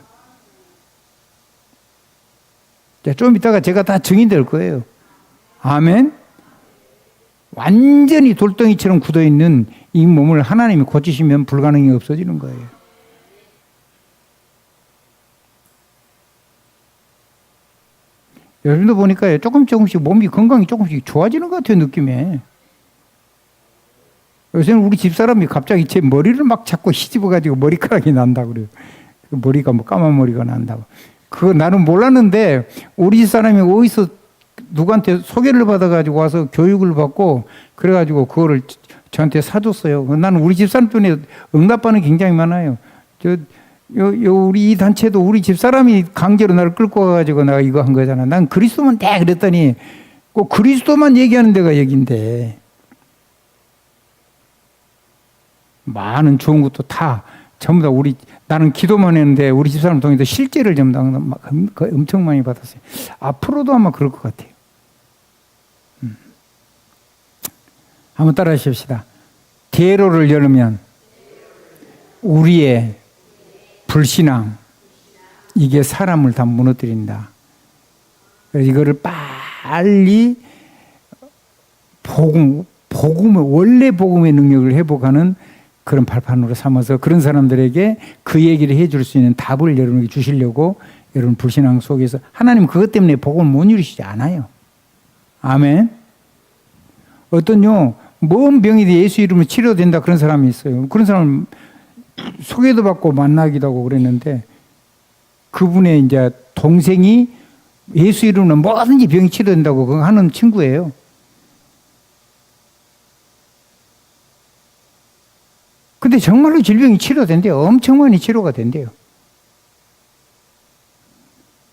좀 이따가 제가 다 증인될 거예요. 아멘. 완전히 돌덩이처럼 굳어있는 이 몸을 하나님이 고치시면 불가능이 없어지는 거예요. 여러분도 보니까 조금씩 몸이 건강이 조금씩 좋아지는 것 같아요. 느낌에. 요새는 우리 집사람이 갑자기 제 머리를 막 자꾸 휘집어가지고 머리카락이 난다고 그래요. 머리가 까만 머리가 난다고. 그거 나는 몰랐는데 우리 집사람이 어디서 누구한테 소개를 받아가지고 와서 교육을 받고 그래가지고 그거를 저한테 사줬어요. 나는 우리 집사람 때문에 응답받는 굉장히 많아요. 우리 이 단체도 우리 집사람이 강제로 나를 끌고 와가지고 내가 이거 한 거잖아. 난 그리스도만 돼 그랬더니 꼭 그리스도만 얘기하는 데가 여긴데 많은 좋은 것도 다 전부 다 나는 기도만 했는데 우리 집사람 통해서 실제를 전부 다 엄청 많이 받았어요. 앞으로도 아마 그럴 것 같아요. 한번 따라 하십시다. 대로를 열으면 우리의 불신앙, 이게 사람을 다 무너뜨린다. 그래서 이거를 빨리 원래 복음의 능력을 회복하는 그런 발판으로 삼아서 그런 사람들에게 그 얘기를 해줄 수 있는 답을 여러분에게 주시려고 여러분 불신앙 속에서 하나님 그것 때문에 복음을 못 이루시지 않아요. 아멘. 어떤요, 먼 병이 예수 이름으로 치료된다 그런 사람이 있어요. 그런 사람 소개도 받고 만나기도 하고 그랬는데 그분의 이제 동생이 예수 이름으로 뭐든지 병이 치료된다고 그거 하는 친구예요. 근데 정말로 질병이 치료된대요. 엄청 많이 치료가 된대요.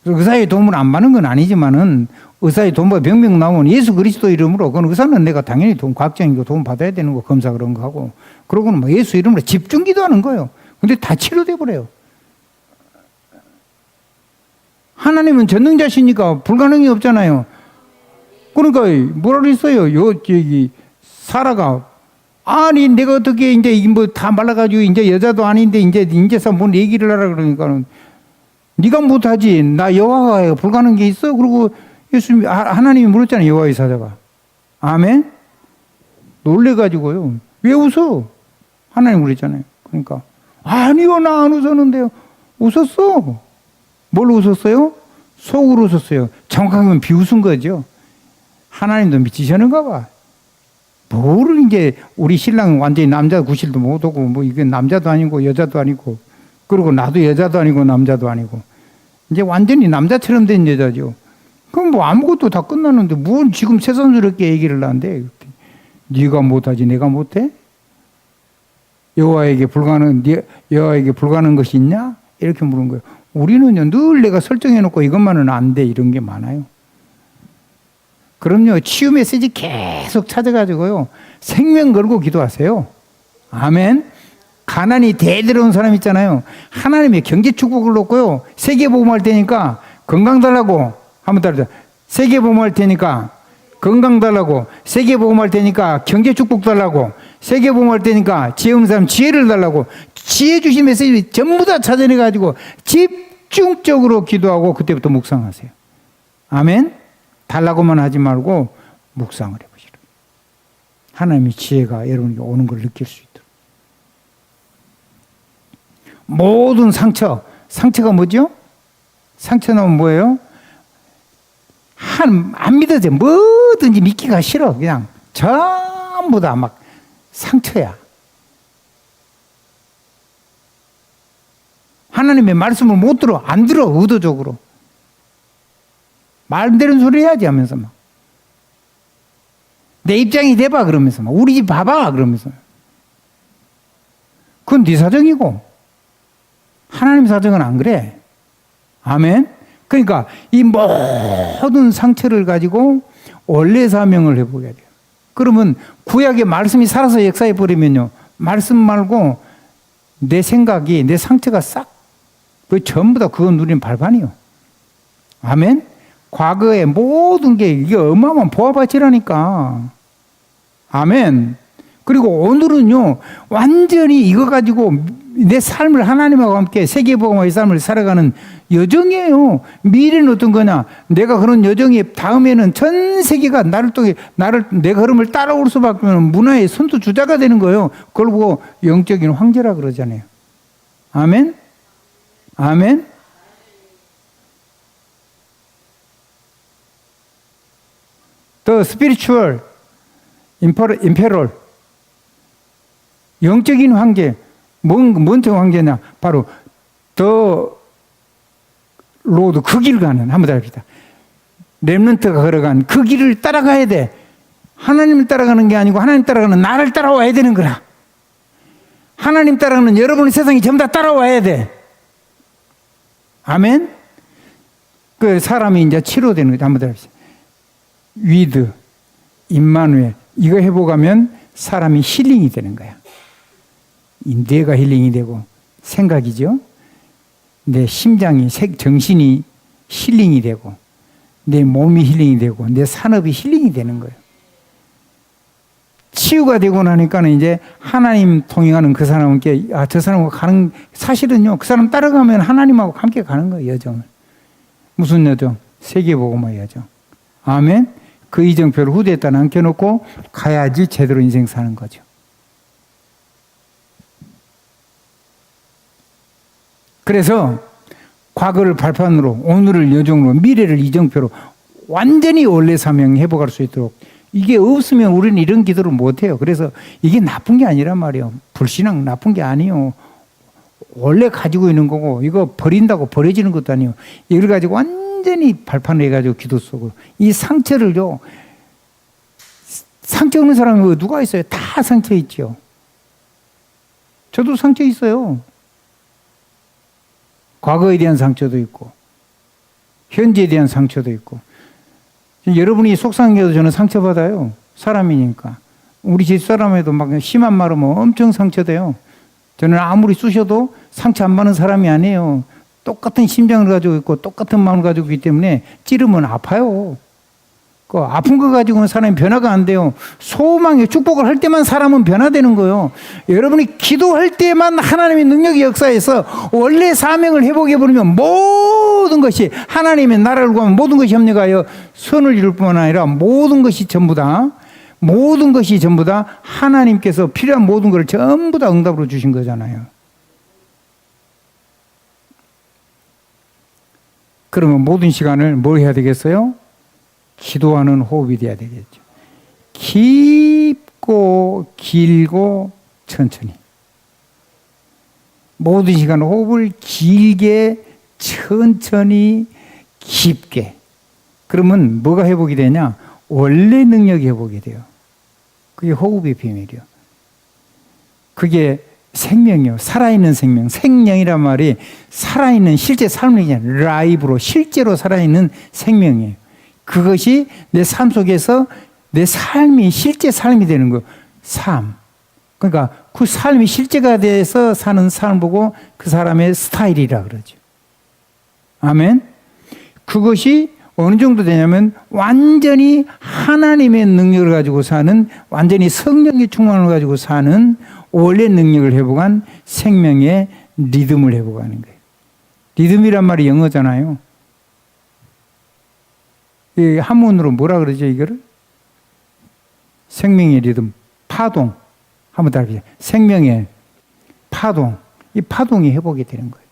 그래서 의사의 도움을 안 받는 건 아니지만은 의사의 도움과 병명 나오면 예수 그리스도 이름으로 그건 의사는 내가 당연히 과학적인 도움 받아야 되는 거 검사 그런 거 하고 그러고는 막 예수 이름으로 집중 기도하는 거예요. 근데 다 치료돼 버려요. 하나님은 전능자시니까 불가능이 없잖아요. 그러니까 뭐라 그랬어요? 사라가 아니 내가 어떻게 이제 뭐 다 말라가지고 이제 여자도 아닌데 이제서 뭔 얘기를 하라 그러니까는 네가 못하지. 나 여호와가 불가능한 게 있어. 그리고 예수님 하나님이 물었잖아요. 여호와의 사자가. 아멘. 놀래가지고요. 왜 웃어? 하나님 그랬잖아요. 그러니까 아니요 나 안 웃었는데요. 웃었어. 뭘 웃었어요? 속으로 웃었어요. 정확하게 비웃은 거죠. 하나님도 미치셨는가 봐. 뭐를 이제 우리 신랑은 완전히 남자 구실도 못하고 뭐 이게 남자도 아니고 여자도 아니고 그리고 나도 여자도 아니고 남자도 아니고 이제 완전히 남자처럼 된 여자죠. 그럼 뭐 아무것도 다 끝났는데 뭘 지금 새삼스럽게 얘기를 하는데 네가 못하지 내가 못해? 여호와에게 불가능한 것이 있냐? 이렇게 물은 거예요. 우리는요 늘 내가 설정해놓고 이것만은 안 돼 이런 게 많아요. 그럼요 치유 메시지 계속 찾아가지고요 생명 걸고 기도하세요. 아멘. 가난이 대들어온 사람 있잖아요. 하나님의 경제 축복을 놓고요 세계복음할 테니까 건강 달라고 한번 따라서 세계복음할 테니까 건강 달라고 세계복음할 테니까 경제 축복 달라고 세계복음할 테니까 지혜 없는 사람 지혜를 달라고 지혜 주신 메시지 전부 다 찾아내가지고 집중적으로 기도하고 그때부터 묵상하세요. 아멘. 달라고만 하지 말고 묵상을 해보시라. 하나님의 지혜가 여러분에게 오는 걸 느낄 수 있도록. 모든 상처가 뭐죠? 상처 나면 뭐예요? 안 믿어져. 뭐든지 믿기가 싫어. 그냥 전부 다 막 상처야. 하나님의 말씀을 못 들어. 안 들어. 의도적으로. 말대로 소리 해야지 하면서 막. 내 입장이 돼봐 그러면서 막. 우리 집 봐봐 그러면서. 그건 네 사정이고 하나님 사정은 안 그래. 아멘. 그러니까 이 모든 상처를 가지고 원래 사명을 해보게 돼요. 그러면 구약의 말씀이 살아서 역사해 버리면요. 말씀 말고 내 생각이 내 상처가 싹 그 전부 다 그거 누리는 발판이요. 아멘. 과거의 모든 게 이게 어마어마한 보아바치라니까. 아멘. 그리고 오늘은요, 완전히 이거 가지고 내 삶을 하나님하고 함께 세계복음화의 삶을 살아가는 여정이에요. 미래는 어떤 거냐? 내가 그런 여정이 다음에는 전 세계가 내 걸음을 따라올 수밖에 없는 문화의 선두주자가 되는 거예요. 그걸 보고 영적인 황제라 그러잖아요. 아멘? 아멘? The spiritual emperor. 영적인 황제. 뭔 황제냐? 바로 더 로드 그 길 가는 한번 더 합시다. 렘넌트가 걸어간 그 길을 따라가야 돼. 하나님을 따라가는 게 아니고 하나님 따라가는 나를 따라와야 되는 거라. 하나님 따라가는 여러분의 세상이 전부 다 따라와야 돼. 아멘? 그 사람이 이제 치료되는 거죠. 한번 더 합시다. 위드, 임마누엘 이거 해보가면 사람이 힐링이 되는 거야. 뇌가 힐링이 되고 생각이죠. 내 심장이 정신이 힐링이 되고 내 몸이 힐링이 되고 내 산업이 힐링이 되는 거예요. 치유가 되고 나니까는 이제 하나님 통행하는 그 사람께, 아, 저 사람하고 가는, 사실은요, 그 사람 따라가면 하나님하고 함께 가는 거예요, 여정을. 무슨 여정? 세계복음화의 여정. 아멘? 그 이정표를 후대에다 남겨놓고 가야지 제대로 인생 사는 거죠. 그래서 과거를 발판으로, 오늘을 여정으로, 미래를 이정표로 완전히 원래 사명 회복할 수 있도록, 이게 없으면 우리는 이런 기도를 못해요. 그래서 이게 나쁜 게 아니란 말이에요. 불신앙 나쁜 게 아니에요. 원래 가지고 있는 거고, 이거 버린다고 버려지는 것도 아니에요. 이걸 가지고 완전히 발판을 해가지고 기도 속으로. 이 상처를요, 상처 없는 사람이 누가 있어요? 다 상처 있죠. 저도 상처 있어요. 과거에 대한 상처도 있고, 현재에 대한 상처도 있고. 여러분이 속상해도 저는 상처받아요. 사람이니까. 우리 집사람에도 막 심한 말하면 엄청 상처돼요. 저는 아무리 쑤셔도 상처 안 받는 사람이 아니에요. 똑같은 심장을 가지고 있고 똑같은 마음을 가지고 있기 때문에 찌르면 아파요. 그 아픈 거 가지고는 사람이 변화가 안 돼요. 소망의 축복을 할 때만 사람은 변화되는 거예요. 여러분이 기도할 때만 하나님의 능력이 역사해서 원래 사명을 회복해버리면 모든 것이, 하나님의 나라를 구하면 모든 것이 협력하여 선을 이룰 뿐만 아니라 모든 것이 전부 다 하나님께서 필요한 모든 것을 전부 다 응답으로 주신 거잖아요. 그러면 모든 시간을 뭘 해야 되겠어요? 기도하는 호흡이 돼야 되겠죠. 깊고 길고 천천히. 모든 시간 호흡을 길게, 천천히, 깊게. 그러면 뭐가 회복이 되냐? 원래 능력이 회복이 돼요. 그게 호흡의 비밀이요. 그게 생명이요. 살아있는 생명. 생명이란 말이 살아있는 실제 삶이냐. 라이브로, 실제로 살아있는 생명이에요. 그것이 내 삶 속에서 내 삶이 실제 삶이 되는 거예요. 삶. 그러니까 그 삶이 실제가 돼서 사는 삶을 보고 그 사람의 스타일이라 그러죠. 아멘. 그것이 어느 정도 되냐면 완전히 하나님의 능력을 가지고 사는, 완전히 성령의 충만을 가지고 사는 원래 능력을 회복한 생명의 리듬을 회복하는 거예요. 리듬이란 말이 영어잖아요. 이 한문으로 뭐라 그러죠, 이거를? 생명의 리듬, 파동. 한번 더 해보세요. 생명의 파동. 이 파동이 회복이 되는 거예요.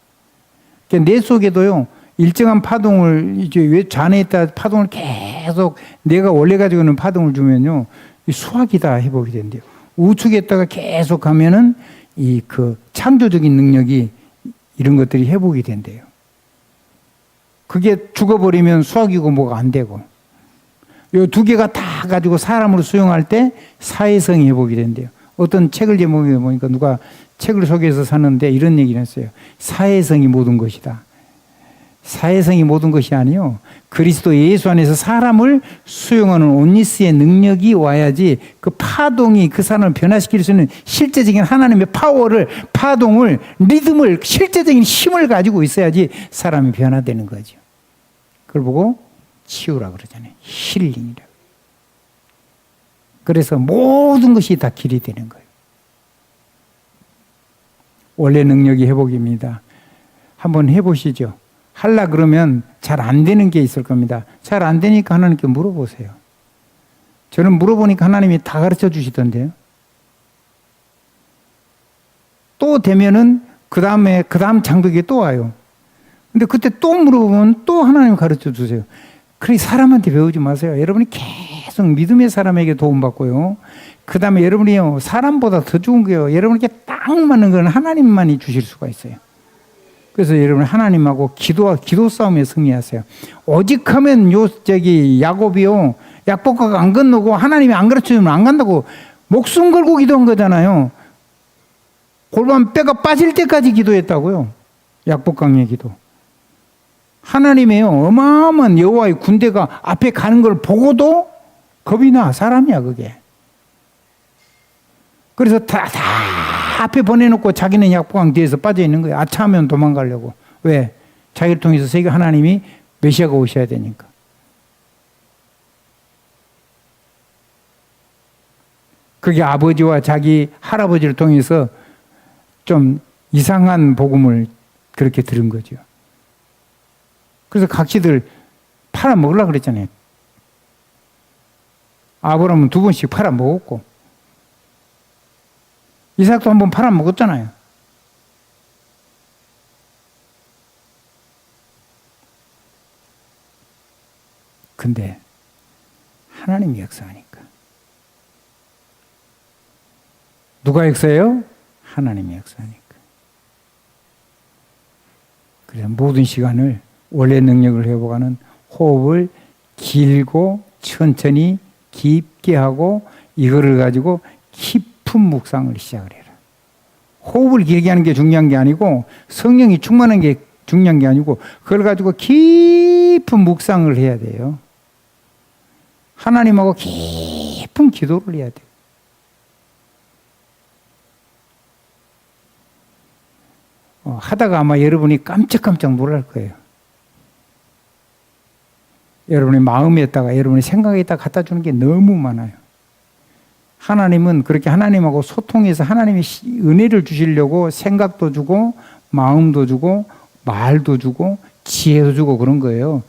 그러니까 뇌 속에도요, 일정한 파동을, 이제 왜 잔에 있다 파동을 계속 내가 원래 가지고 있는 파동을 주면요, 이 수학이 다 회복이 된대요. 우측에다가 계속 가면은 이 그 창조적인 능력이, 이런 것들이 회복이 된대요. 그게 죽어버리면 수학이고 뭐가 안 되고, 요 두 개가 다 가지고 사람으로 수용할 때 사회성이 회복이 된대요. 어떤 책을 제목에 보니까 누가 책을 소개해서 샀는데 이런 얘기를 했어요. 사회성이 모든 것이다. 사회성이 모든 것이 아니요, 그리스도 예수 안에서 사람을 수용하는 온니스의 능력이 와야지 그 파동이 그 사람을 변화시킬 수 있는 실제적인 하나님의 파워를, 파동을, 리듬을, 실제적인 힘을 가지고 있어야지 사람이 변화되는 거죠. 그걸 보고 치유라 그러잖아요. 힐링이라. 그래서 모든 것이 다 길이 되는 거예요. 원래 능력이 회복입니다. 한번 해보시죠. 하려 그러면 잘 안 되는 게 있을 겁니다. 잘 안 되니까 하나님께 물어보세요. 저는 물어보니까 하나님이 다 가르쳐 주시던데요. 또 되면은 그 다음 장벽이 또 와요. 근데 그때 또 물어보면 또 하나님 가르쳐 주세요. 그러니 사람한테 배우지 마세요. 여러분이 계속 믿음의 사람에게 도움받고요. 그 다음에 여러분이요, 사람보다 더 좋은 거예요. 여러분에게 딱 맞는 건 하나님만이 주실 수가 있어요. 그래서 여러분 하나님하고 기도 싸움에 승리하세요. 오직 하면 야곱이요, 약복과가 안 건너고 하나님이 안 가르쳐주면 안 간다고 목숨 걸고 기도한 거잖아요. 골반 뼈가 빠질 때까지 기도했다고요. 약복강의 기도. 하나님의 어마어마한 여호와의 군대가 앞에 가는 걸 보고도 겁이 나. 사람이야 그게. 그래서 다 앞에 보내놓고 자기는 약복강 뒤에서 빠져 있는 거예요. 아차하면 도망가려고. 왜? 자기를 통해서 세계 하나님이 메시아가 오셔야 되니까. 그게 아버지와 자기 할아버지를 통해서 좀 이상한 복음을 그렇게 들은 거죠. 그래서 각시들 팔아먹으려고 그랬잖아요. 아브라함은 2번씩 팔아먹었고, 이삭도 1번 팔아먹었잖아요. 근데 하나님이 역사하니까. 누가 역사해요? 하나님이 역사하니까. 그래서 모든 시간을 원래 능력을 회복하는 호흡을 길고 천천히 깊게 하고 이거를 가지고 깊은 묵상을 시작을 해라. 호흡을 길게 하는 게 중요한 게 아니고 성령이 충만한 게 중요한 게 아니고 그걸 가지고 깊은 묵상을 해야 돼요. 하나님하고 깊은 기도를 해야 돼요. 하다가 아마 여러분이 깜짝깜짝 놀랄 거예요. 여러분의 마음에다가 여러분의 생각에다가 갖다 주는 게 너무 많아요. 하나님은 그렇게 하나님하고 소통해서 하나님이 은혜를 주시려고 생각도 주고 마음도 주고 말도 주고 지혜도 주고 그런 거예요.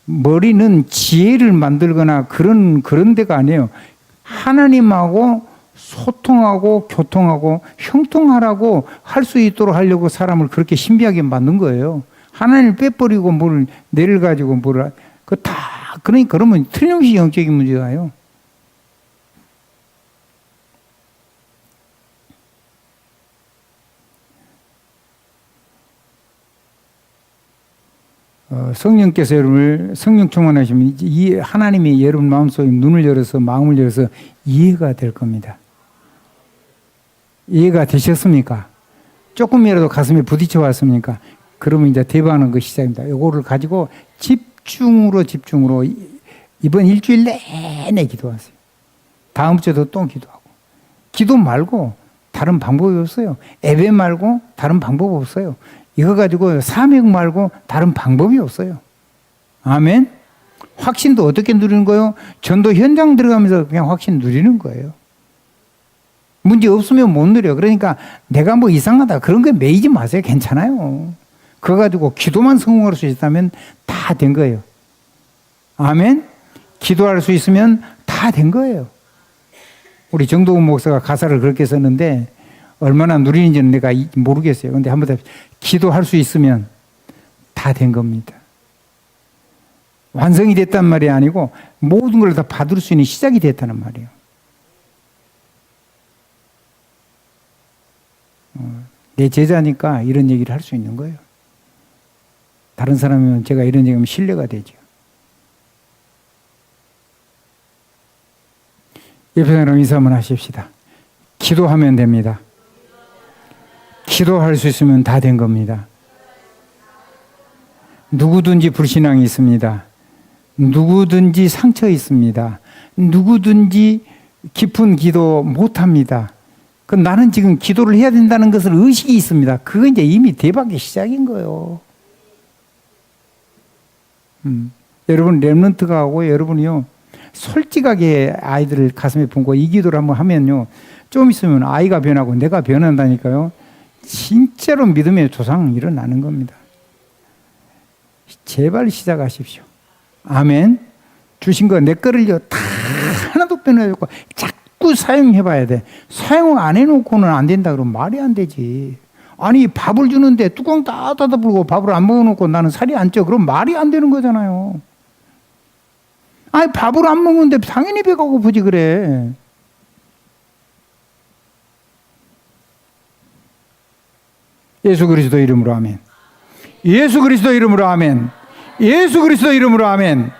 머리는 지혜를 만들거나 그런 데가 아니에요. 하나님하고 소통하고 교통하고 형통하라고 할 수 있도록 하려고 사람을 그렇게 신비하게 만든 거예요. 하나님을 빼버리고 뭘 내를 가지고 그러니까 그러면 틀림없이 영적인 문제가요. 성령께서 여러분을 성령 충만하시면 이 하나님이 여러분 마음속에 눈을 열어서 마음을 열어서 이해가 될 겁니다. 이해가 되셨습니까? 조금이라도 가슴에 부딪혀 왔습니까? 그러면 이제 대박하는 거 시작입니다. 이거를 가지고 집중으로 이번 일주일 내내 기도하세요. 다음 주에도 또 기도하고. 기도 말고 다른 방법이 없어요. 예배 말고 다른 방법 없어요. 이거 가지고 사명 말고 다른 방법이 없어요. 아멘. 확신도 어떻게 누리는 거예요? 전도 현장 들어가면서 그냥 확신 누리는 거예요. 문제 없으면 못 누려. 그러니까 내가 뭐 이상하다 그런 거에 매이지 마세요. 괜찮아요. 그거 가지고 기도만 성공할 수 있다면 다 된 거예요. 아멘. 기도할 수 있으면 다 된 거예요. 우리 정도훈 목사가 가사를 그렇게 썼는데 얼마나 누리는지는 내가 모르겠어요. 근데 한번 더 기도할 수 있으면 다 된 겁니다. 완성이 됐단 말이 아니고 모든 걸 다 받을 수 있는 시작이 됐다는 말이에요. 내 제자니까 이런 얘기를 할 수 있는 거예요. 다른 사람이면 제가 이런 얘기하면 신뢰가 되죠. 옆에 사람 인사 한번 하십시다. 기도하면 됩니다. 기도할 수 있으면 다 된 겁니다. 누구든지 불신앙이 있습니다. 누구든지 상처 있습니다. 누구든지 깊은 기도 못합니다. 나는 지금 기도를 해야 된다는 것을 의식이 있습니다. 그건 이제 이미 대박의 시작인 거예요. 여러분 렘넌트가 하고 여러분이요 솔직하게 아이들을 가슴에 품고 이 기도를 한번 하면요 좀 있으면 아이가 변하고 내가 변한다니까요. 진짜로 믿음의 조상 일어나는 겁니다. 제발 시작하십시오. 아멘. 주신 거 내 거를요 다 하나도 빼놓고 자꾸 사용해봐야 돼. 사용 안 해놓고는 안 된다 그러면 말이 안 되지. 아니 밥을 주는데 뚜껑 다 닫아불고 밥을 안 먹어놓고 나는 살이 안 쪄. 그럼 말이 안 되는 거잖아요. 아니 밥을 안 먹는데 당연히 배가 고프지 그래. 예수 그리스도 이름으로 아멘. 예수 그리스도 이름으로 아멘. 예수 그리스도 이름으로 아멘.